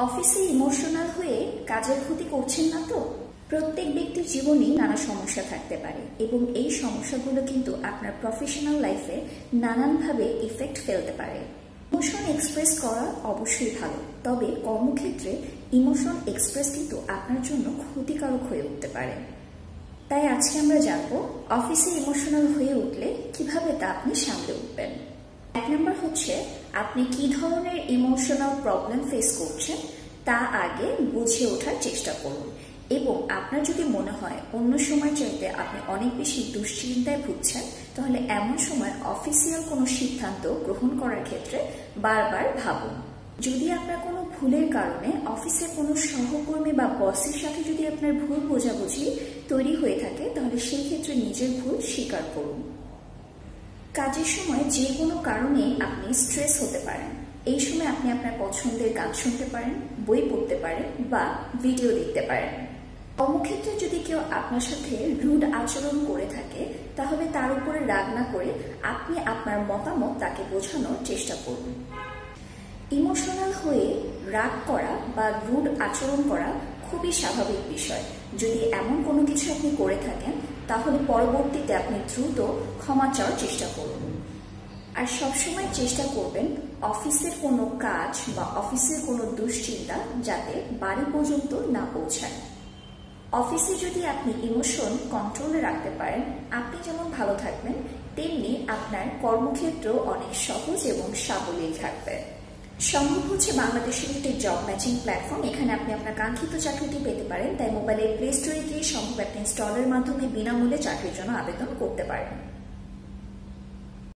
অফিসে ইমোশনাল হয়ে কাজের ক্ষতি করছেন না তো? প্রত্যেক ব্যক্তির জীবনেই নানা সমস্যা থাকতে পারে এবং এই সমস্যাগুলো কিন্তু আপনার প্রফেশনাল লাইফে নানানভাবে ইফেক্ট ফেলতে পারে। ইমোশন এক্সপ্রেস করা অবশ্যই ভালো, তবে কর্মক্ষেত্রে ইমোশন এক্সপ্রেস কিন্তু আপনার জন্য ক্ষতিকারক হয়ে উঠতে পারে। তাই আজকে আমরা জানবো অফিসে ইমোশনাল হয়ে উঠলে কিভাবে তা আপনি সামলে উঠবেন। এক নম্বর হচ্ছে, আপনি কি ধরনের ইমোশনাল প্রবলেম ফেস করছেন তা আগে বুঝে ওঠার চেষ্টা করুন এবং আপনার যদি মনে হয় অন্য সময় চাইতে আপনি অনেক বেশি দুশ্চিন্তায় ভুগছেন, তাহলে এমন সময় অফিসিয়াল কোনো সিদ্ধান্ত গ্রহণ করার ক্ষেত্রে বারবার ভাবুন। যদি আপনার কোনো ভুলের কারণে অফিসে কোনো সহকর্মী বা বসের সাথে যদি আপনার ভুল বোঝাবুঝি তৈরি হয়ে থাকে, তাহলে সেই ক্ষেত্রে নিজের ভুল স্বীকার করুন। কাজের সময় যে কোনো কারণে আপনি স্ট্রেস হতে পারেন। এই সময় আপনি আপনার পছন্দের গান শুনতে পারেন, বই পড়তে পারেন বা ভিডিও দেখতে পারেন। কর্মক্ষেত্রে যদি কেউ আপনার সাথে রুড আচরণ করে থাকে, তাহলে তার উপরে রাগ না করে আপনি আপনার মতামত তাকে বোঝানোর চেষ্টা করুন। ইমোশনাল হয়ে রাগ করা বা রুড আচরণ করা খুবই স্বাভাবিক বিষয়। যদি এমন কোনো কিছু আপনি করে থাকেন, তাহলে পরবর্তীতে আপনি দ্রুত ক্ষমা চাওয়ার চেষ্টা করুন। আর সবসময় চেষ্টা করবেন অফিসের কোনো কাজ বা অফিসের কোনো দুশ্চিন্তা যাতে বাড়ি পর্যন্ত না পৌঁছায়। অফিসে যদি আপনি ইমোশন কন্ট্রোলে রাখতে পারেন, আপনি যেমন ভালো থাকবেন, তেমনি আপনার কর্মক্ষেত্র অনেক সহজ এবং সাবলীল থাকবে। সম্ভব হচ্ছে বাংলাদেশের একটি জব ম্যাচিং প্ল্যাটফর্ম। এখানে আপনি আপনার কাঙ্ক্ষিত চাকরিটি পেতে পারেন। তাই মোবাইলের প্লে স্টোরে গিয়ে সম্ভব একটা ইনস্টলের মাধ্যমে বিনামূল্যে চাকরির জন্য আবেদন করতে পারেন।